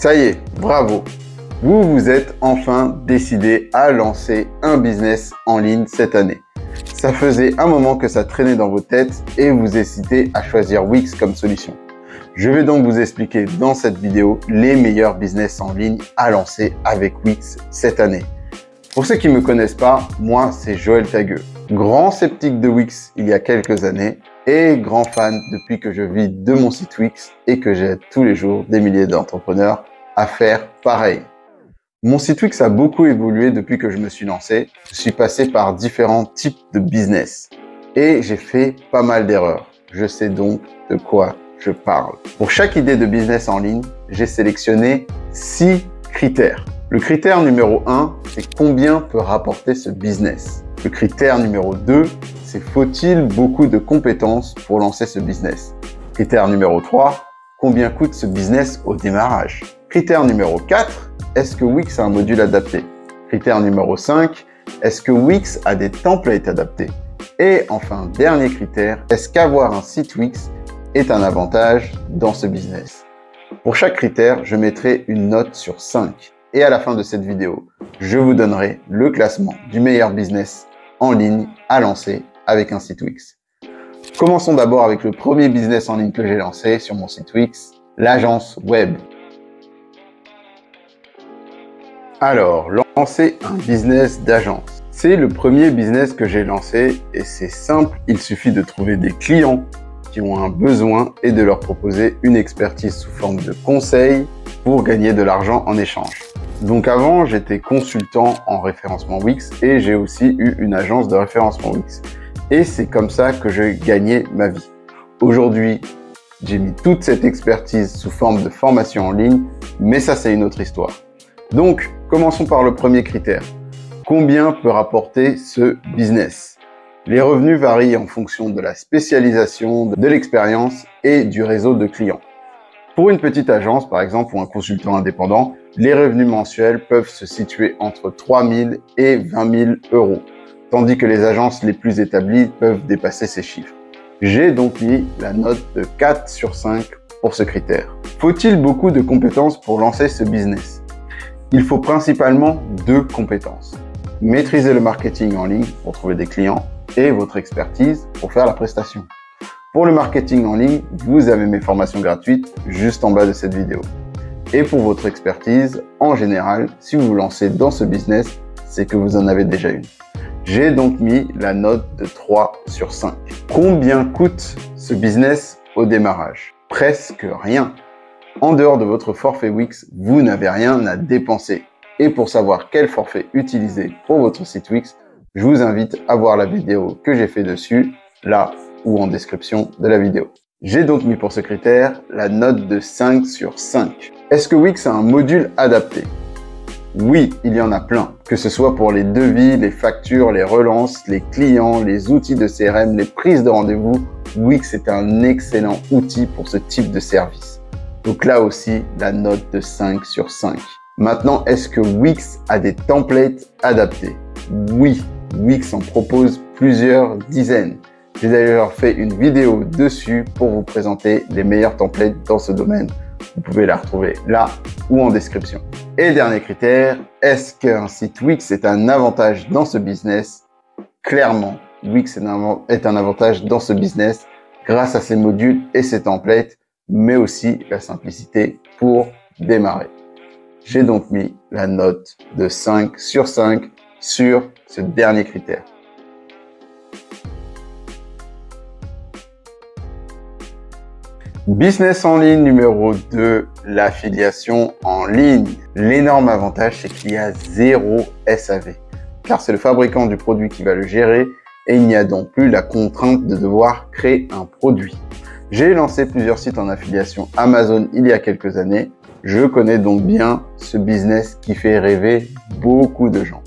Ça y est, bravo! Vous vous êtes enfin décidé à lancer un business en ligne cette année. Ça faisait un moment que ça traînait dans vos têtes et vous hésitez à choisir Wix comme solution. Je vais donc vous expliquer dans cette vidéo les meilleurs business en ligne à lancer avec Wix cette année. Pour ceux qui ne me connaissent pas, moi c'est Joël Tagueux, grand sceptique de Wix il y a quelques années et grand fan depuis que je vis de mon site Wix et que j'aide tous les jours des milliers d'entrepreneurs à faire pareil. Mon site Wix a beaucoup évolué depuis que je me suis lancé. Je suis passé par différents types de business et j'ai fait pas mal d'erreurs. Je sais donc de quoi je parle. Pour chaque idée de business en ligne, j'ai sélectionné 6 critères. Le critère numéro 1, c'est combien peut rapporter ce business. Le critère numéro 2, c'est faut-il beaucoup de compétences pour lancer ce business. Critère numéro 3, combien coûte ce business au démarrage. Critère numéro 4, est-ce que Wix a un module adapté? Critère numéro 5, est-ce que Wix a des templates adaptés? Et enfin, dernier critère, est-ce qu'avoir un site Wix est un avantage dans ce business? Pour chaque critère, je mettrai une note sur 5. Et à la fin de cette vidéo, je vous donnerai le classement du meilleur business en ligne à lancer avec un site Wix. Commençons d'abord avec le premier business en ligne que j'ai lancé sur mon site Wix, l'agence web. Alors, lancer un business d'agence. C'est le premier business que j'ai lancé et c'est simple, il suffit de trouver des clients qui ont un besoin et de leur proposer une expertise sous forme de conseil pour gagner de l'argent en échange. Donc avant, j'étais consultant en référencement Wix et j'ai aussi eu une agence de référencement Wix. Et c'est comme ça que je gagnais ma vie. Aujourd'hui, j'ai mis toute cette expertise sous forme de formation en ligne, mais ça c'est une autre histoire. Donc, commençons par le premier critère. Combien peut rapporter ce business? Les revenus varient en fonction de la spécialisation, de l'expérience et du réseau de clients. Pour une petite agence, par exemple, ou un consultant indépendant, les revenus mensuels peuvent se situer entre 3 000 et 20 000 euros, tandis que les agences les plus établies peuvent dépasser ces chiffres. J'ai donc mis la note de 4 sur 5 pour ce critère. Faut-il beaucoup de compétences pour lancer ce business? Il faut principalement 2 compétences. Maîtriser le marketing en ligne pour trouver des clients et votre expertise pour faire la prestation. Pour le marketing en ligne, vous avez mes formations gratuites juste en bas de cette vidéo. Et pour votre expertise, en général, si vous vous lancez dans ce business, c'est que vous en avez déjà une. J'ai donc mis la note de 3 sur 5. Combien coûte ce business au démarrage? Presque rien. En dehors de votre forfait Wix, vous n'avez rien à dépenser. Et pour savoir quel forfait utiliser pour votre site Wix, je vous invite à voir la vidéo que j'ai fait dessus, là ou en description de la vidéo. J'ai donc mis pour ce critère la note de 5 sur 5. Est-ce que Wix a un module adapté? Oui, il y en a plein. Que ce soit pour les devis, les factures, les relances, les clients, les outils de CRM, les prises de rendez-vous, Wix est un excellent outil pour ce type de service. Donc là aussi, la note de 5 sur 5. Maintenant, est-ce que Wix a des templates adaptés? Oui, Wix en propose plusieurs dizaines. J'ai d'ailleurs fait une vidéo dessus pour vous présenter les meilleurs templates dans ce domaine. Vous pouvez la retrouver là ou en description. Et dernier critère, est-ce qu'un site Wix est un avantage dans ce business? Clairement, Wix est un avantage dans ce business grâce à ses modules et ses templates, mais aussi la simplicité pour démarrer. J'ai donc mis la note de 5 sur 5 sur ce dernier critère. Business en ligne numéro 2, l'affiliation en ligne. L'énorme avantage, c'est qu'il y a 0 SAV, car c'est le fabricant du produit qui va le gérer et il n'y a donc plus la contrainte de devoir créer un produit. J'ai lancé plusieurs sites en affiliation Amazon il y a quelques années. Je connais donc bien ce business qui fait rêver beaucoup de gens.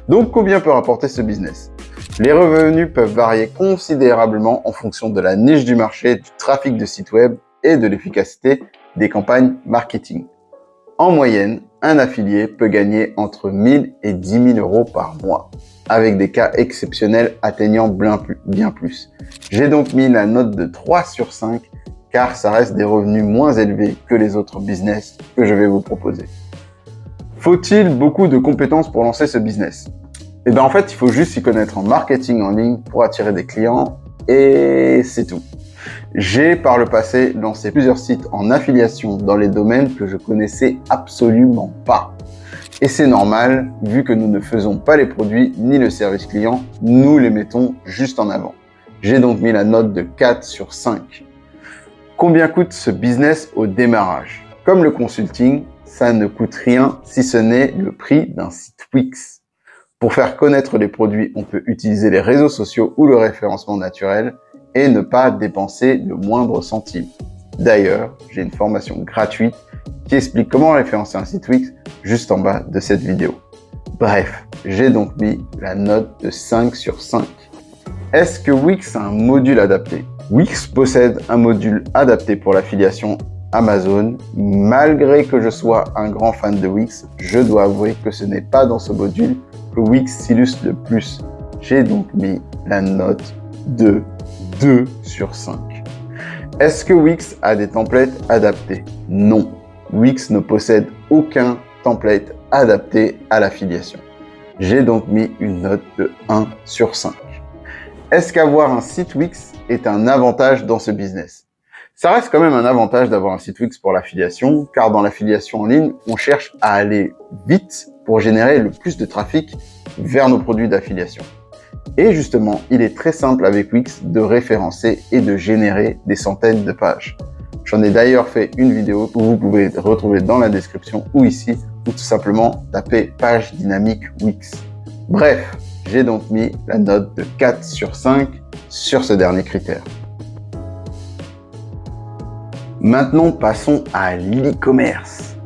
Donc, combien peut rapporter ce business? Les revenus peuvent varier considérablement en fonction de la niche du marché, du trafic de site web et de l'efficacité des campagnes marketing. En moyenne, un affilié peut gagner entre 1 000 et 10 000 euros par mois, avec des cas exceptionnels atteignant bien plus. J'ai donc mis la note de 3 sur 5 car ça reste des revenus moins élevés que les autres business que je vais vous proposer. Faut-il beaucoup de compétences pour lancer ce business? Eh bien en fait, il faut juste s'y connaître en marketing en ligne pour attirer des clients et c'est tout. J'ai par le passé lancé plusieurs sites en affiliation dans les domaines que je connaissais absolument pas. Et c'est normal, vu que nous ne faisons pas les produits ni le service client, nous les mettons juste en avant. J'ai donc mis la note de 4 sur 5. Combien coûte ce business au démarrage? Comme le consulting, ça ne coûte rien si ce n'est le prix d'un site Wix. Pour faire connaître les produits, on peut utiliser les réseaux sociaux ou le référencement naturel et ne pas dépenser le moindre centime. D'ailleurs, j'ai une formation gratuite qui explique comment référencer un site Wix juste en bas de cette vidéo. Bref, j'ai donc mis la note de 5 sur 5. Est-ce que Wix a un module adapté? Wix possède un module adapté pour l'affiliation Amazon. Malgré que je sois un grand fan de Wix, je dois avouer que ce n'est pas dans ce module que Wix s'illustre le plus. J'ai donc mis la note de 2 sur 5. Est-ce que Wix a des templates adaptés? Non. Wix ne possède aucun template adapté à l'affiliation. J'ai donc mis une note de 1 sur 5. Est-ce qu'avoir un site Wix est un avantage dans ce business? Ça reste quand même un avantage d'avoir un site Wix pour l'affiliation, car dans l'affiliation en ligne, on cherche à aller vite pour générer le plus de trafic vers nos produits d'affiliation. Et justement, il est très simple avec Wix de référencer et de générer des centaines de pages. J'en ai d'ailleurs fait une vidéo que vous pouvez retrouver dans la description ou ici, ou tout simplement taper page dynamique Wix. Bref, j'ai donc mis la note de 4 sur 5 sur ce dernier critère. Maintenant, passons à l'e-commerce.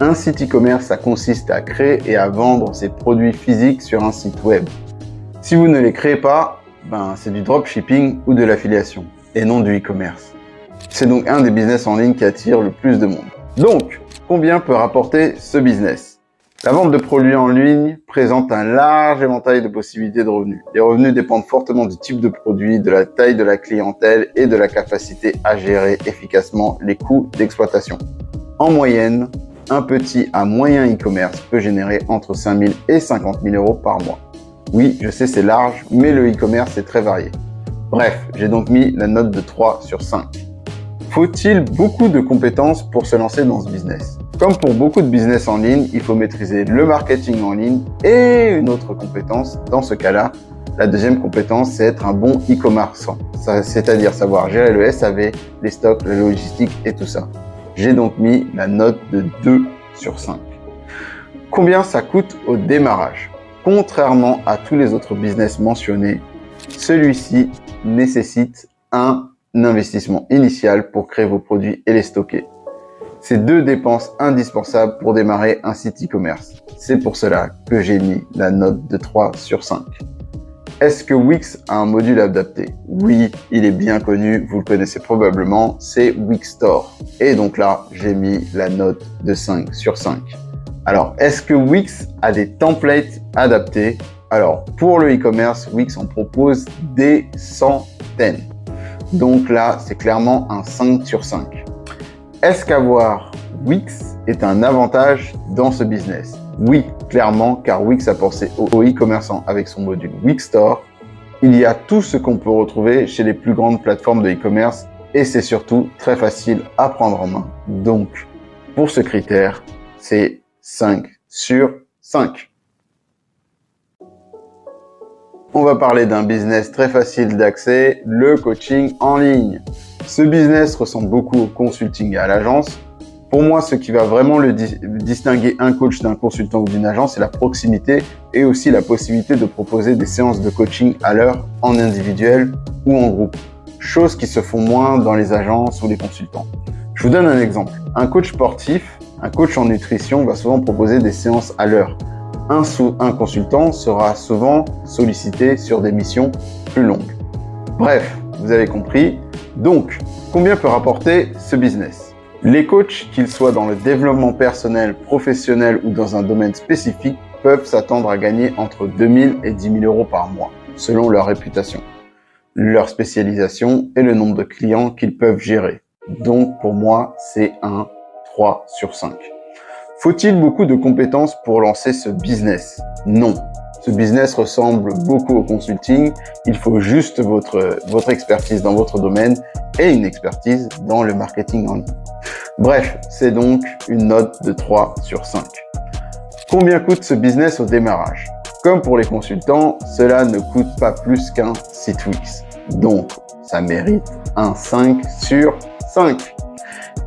Un site e-commerce, ça consiste à créer et à vendre ses produits physiques sur un site web. Si vous ne les créez pas, c'est du dropshipping ou de l'affiliation et non du e-commerce. C'est donc un des business en ligne qui attire le plus de monde. Donc, combien peut rapporter ce business? La vente de produits en ligne présente un large éventail de possibilités de revenus. Les revenus dépendent fortement du type de produit, de la taille de la clientèle et de la capacité à gérer efficacement les coûts d'exploitation. En moyenne, un petit à moyen e-commerce peut générer entre 5 000 et 50 000 euros par mois. Oui, je sais, c'est large, mais le e-commerce est très varié. Bref, j'ai donc mis la note de 3 sur 5. Faut-il beaucoup de compétences pour se lancer dans ce business? Comme pour beaucoup de business en ligne, il faut maîtriser le marketing en ligne et une autre compétence. Dans ce cas-là, la deuxième compétence, c'est être un bon e-commerçant. C'est-à-dire savoir gérer le SAV, les stocks, la logistique et tout ça. J'ai donc mis la note de 2 sur 5. Combien ça coûte au démarrage? Contrairement à tous les autres business mentionnés, celui-ci nécessite un investissement initial pour créer vos produits et les stocker. C'est 2 dépenses indispensables pour démarrer un site e-commerce. C'est pour cela que j'ai mis la note de 3 sur 5. Est-ce que Wix a un module adapté? Oui, il est bien connu, vous le connaissez probablement, c'est Wix Store. Et donc là, j'ai mis la note de 5 sur 5. Alors, est-ce que Wix a des templates adaptés? Alors, pour le e-commerce, Wix en propose des centaines. Donc là, c'est clairement un 5 sur 5. Est-ce qu'avoir Wix est un avantage dans ce business? Oui, clairement, car Wix a pensé aux e-commerçants avec son module Wix Store. Il y a tout ce qu'on peut retrouver chez les plus grandes plateformes de e-commerce et c'est surtout très facile à prendre en main. Donc, pour ce critère, c'est 5 sur 5. On va parler d'un business très facile d'accès, le coaching en ligne. Ce business ressemble beaucoup au consulting et à l'agence. Pour moi, ce qui va vraiment distinguer un coach d'un consultant ou d'une agence, c'est la proximité et aussi la possibilité de proposer des séances de coaching à l'heure en individuel ou en groupe. Choses qui se font moins dans les agences ou les consultants. Je vous donne un exemple. Un coach sportif, un coach en nutrition va souvent proposer des séances à l'heure. Un consultant sera souvent sollicité sur des missions plus longues. Bref, vous avez compris. Donc, combien peut rapporter ce business? Les coachs, qu'ils soient dans le développement personnel, professionnel ou dans un domaine spécifique, peuvent s'attendre à gagner entre 2 000 et 10 000 euros par mois, selon leur réputation, leur spécialisation et le nombre de clients qu'ils peuvent gérer. Donc pour moi, c'est un 3 sur 5. Faut-il beaucoup de compétences pour lancer ce business? Non. Ce business ressemble beaucoup au consulting. Il faut juste votre expertise dans votre domaine et une expertise dans le marketing en ligne. Bref, c'est donc une note de 3 sur 5. Combien coûte ce business au démarrage? Comme pour les consultants, cela ne coûte pas plus qu'un site Wix. Donc, ça mérite un 5 sur 5.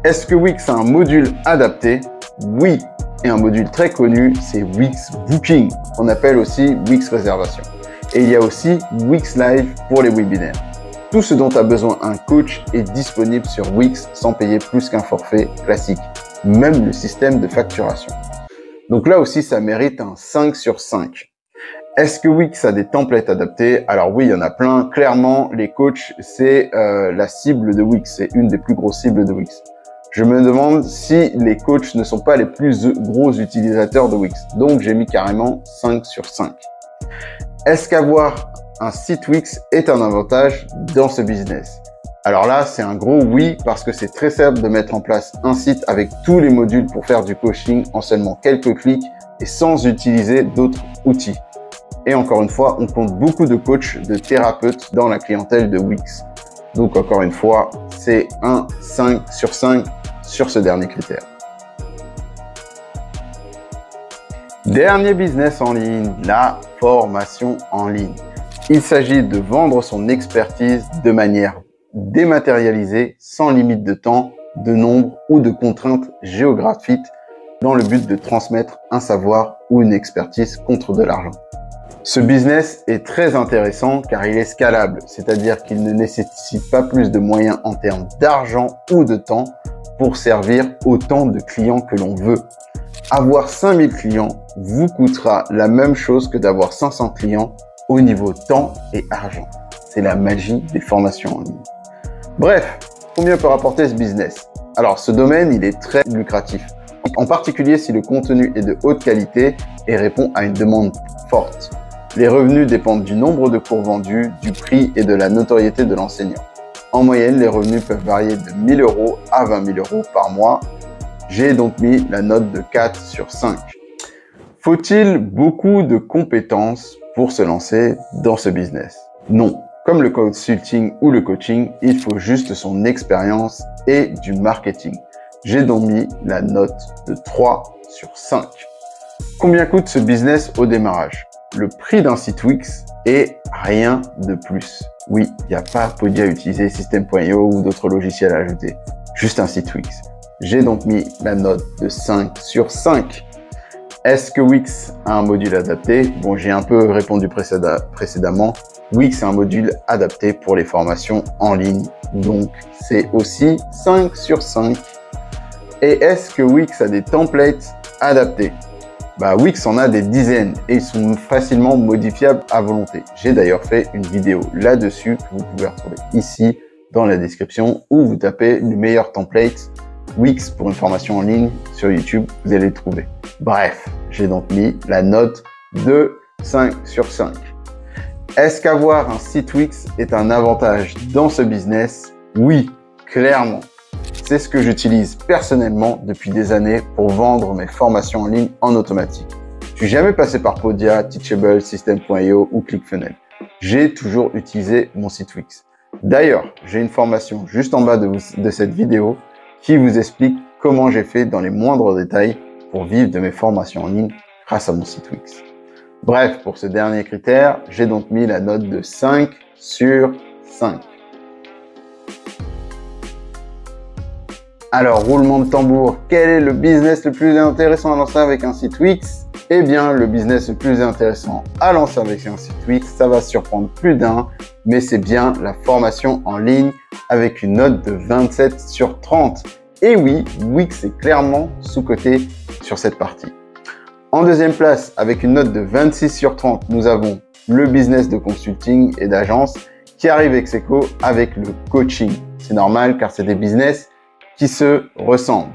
Est-ce que Wix a un module adapté? Oui. Et un module très connu, c'est Wix Booking, qu'on appelle aussi Wix Réservation. Et il y a aussi Wix Live pour les webinaires. Tout ce dont a besoin un coach est disponible sur Wix sans payer plus qu'un forfait classique. Même le système de facturation. Donc là aussi, ça mérite un 5 sur 5. Est-ce que Wix a des templates adaptés? Alors oui, il y en a plein. Clairement, les coachs, c'est la cible de Wix. C'est une des plus grosses cibles de Wix. Je me demande si les coachs ne sont pas les plus gros utilisateurs de Wix. Donc, j'ai mis carrément 5 sur 5. Est-ce qu'avoir un site Wix est un avantage dans ce business? Alors là, c'est un gros oui parce que c'est très simple de mettre en place un site avec tous les modules pour faire du coaching en seulement quelques clics et sans utiliser d'autres outils. Et encore une fois, on compte beaucoup de coachs, de thérapeutes dans la clientèle de Wix. Donc encore une fois, c'est un 5 sur 5 sur ce dernier critère. Dernier business en ligne, la formation en ligne. Il s'agit de vendre son expertise de manière dématérialisée, sans limite de temps, de nombre ou de contraintes géographiques dans le but de transmettre un savoir ou une expertise contre de l'argent. Ce business est très intéressant car il est scalable, c'est-à-dire qu'il ne nécessite pas plus de moyens en termes d'argent ou de temps pour servir autant de clients que l'on veut. Avoir 5000 clients vous coûtera la même chose que d'avoir 500 clients au niveau temps et argent. C'est la magie des formations en ligne. Bref, combien peut rapporter ce business? Alors, ce domaine, il est très lucratif. En particulier si le contenu est de haute qualité et répond à une demande forte. Les revenus dépendent du nombre de cours vendus, du prix et de la notoriété de l'enseignant. En moyenne, les revenus peuvent varier de 1 000 € à 20 000 € par mois. J'ai donc mis la note de 4 sur 5. Faut-il beaucoup de compétences pour se lancer dans ce business? Non. Comme le consulting ou le coaching, il faut juste son expérience et du marketing. J'ai donc mis la note de 3 sur 5. Combien coûte ce business au démarrage? Le prix d'un site Wix est rien de plus. Oui, il n'y a pas Podia à utiliser, System.io ou d'autres logiciels à ajouter. Juste un site Wix. J'ai donc mis la note de 5 sur 5. Est-ce que Wix a un module adapté? Bon, j'ai un peu répondu précédemment. Wix a un module adapté pour les formations en ligne. Donc, c'est aussi 5 sur 5. Et est-ce que Wix a des templates adaptés? Wix en a des dizaines et ils sont facilement modifiables à volonté. J'ai d'ailleurs fait une vidéo là-dessus que vous pouvez retrouver ici dans la description où vous tapez le meilleur template Wix pour une formation en ligne sur YouTube, vous allez le trouver. Bref, j'ai donc mis la note de 5 sur 5. Est-ce qu'avoir un site Wix est un avantage dans ce business? Oui, clairement. C'est ce que j'utilise personnellement depuis des années pour vendre mes formations en ligne en automatique. Je suis jamais passé par Podia, Teachable, System.io ou ClickFunnels. J'ai toujours utilisé mon site Wix. D'ailleurs, j'ai une formation juste en bas de cette vidéo qui vous explique comment j'ai fait dans les moindres détails pour vivre de mes formations en ligne grâce à mon site Wix. Bref, pour ce dernier critère, j'ai donc mis la note de 5 sur 5. Alors, roulement de tambour, quel est le business le plus intéressant à lancer avec un site Wix? Eh bien, le business le plus intéressant à lancer avec un site Wix, ça va surprendre plus d'un, mais c'est bien la formation en ligne avec une note de 27 sur 30. Et oui, Wix est clairement sous-coté sur cette partie. En deuxième place, avec une note de 26 sur 30, nous avons le business de consulting et d'agence qui arrive ex aequo avec le coaching. C'est normal car c'est des business qui se ressemblent.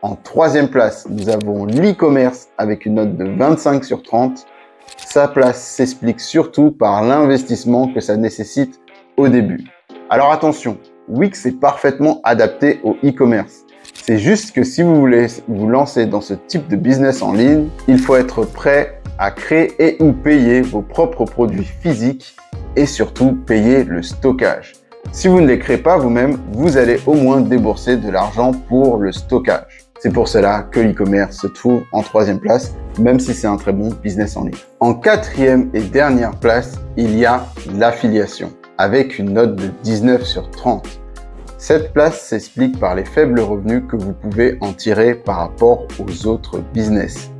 En troisième place, nous avons l'e-commerce avec une note de 25 sur 30. Sa place s'explique surtout par l'investissement que ça nécessite au début. Alors attention, Wix est parfaitement adapté au e-commerce. C'est juste que si vous voulez vous lancer dans ce type de business en ligne, il faut être prêt à créer et ou payer vos propres produits physiques et surtout payer le stockage. Si vous ne les créez pas vous-même, vous allez au moins débourser de l'argent pour le stockage. C'est pour cela que l'e-commerce se trouve en 3e place, même si c'est un très bon business en ligne. En 4e et dernière place, il y a l'affiliation, avec une note de 19 sur 30. Cette place s'explique par les faibles revenus que vous pouvez en tirer par rapport aux autres business.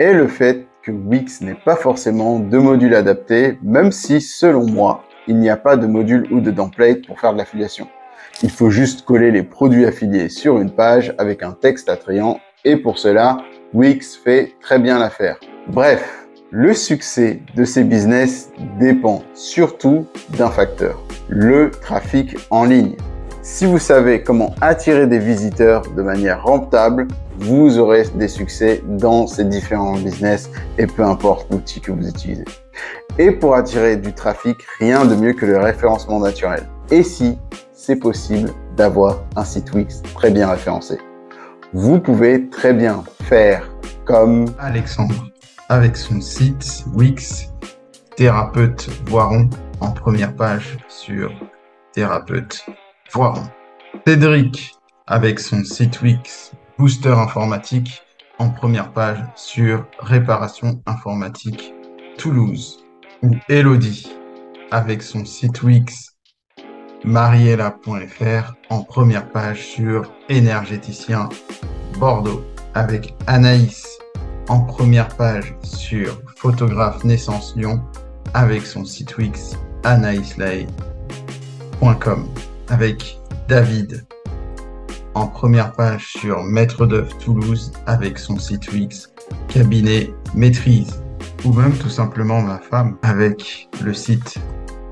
Et le fait que Wix n'ait pas forcément de module adapté, même si, selon moi, il n'y a pas de module ou de template pour faire de l'affiliation. Il faut juste coller les produits affiliés sur une page avec un texte attrayant et pour cela, Wix fait très bien l'affaire. Bref, le succès de ces business dépend surtout d'un facteur, le trafic en ligne. Si vous savez comment attirer des visiteurs de manière rentable, vous aurez des succès dans ces différents business et peu importe l'outil que vous utilisez. Et pour attirer du trafic, rien de mieux que le référencement naturel. Et si c'est possible d'avoir un site Wix très bien référencé. Vous pouvez très bien faire comme Alexandre avec son site Wix, thérapeute Voiron en première page sur thérapeute Voiron. Cédric avec son site Wix, booster informatique en première page sur réparation informatique Toulouse. Ou Elodie avec son site Wix mariella.fr en première page sur énergéticien Bordeaux, avec Anaïs en première page sur photographe naissance Lyon avec son site Wix anaïslay.com, avec David en première page sur maître d'œuvre Toulouse avec son site Wix cabinet maîtrise, ou même tout simplement ma femme avec le site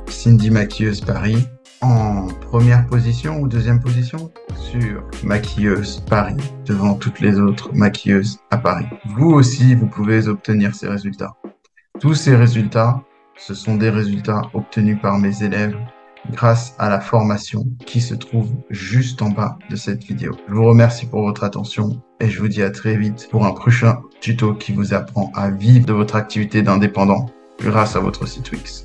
Cindy Maquilleuse Paris en première position ou deuxième position sur Maquilleuse Paris, devant toutes les autres maquilleuses à Paris. Vous aussi, vous pouvez obtenir ces résultats. Tous ces résultats, ce sont des résultats obtenus par mes élèves grâce à la formation qui se trouve juste en bas de cette vidéo. Je vous remercie pour votre attention et je vous dis à très vite pour un prochain tuto qui vous apprend à vivre de votre activité d'indépendant grâce à votre site Wix.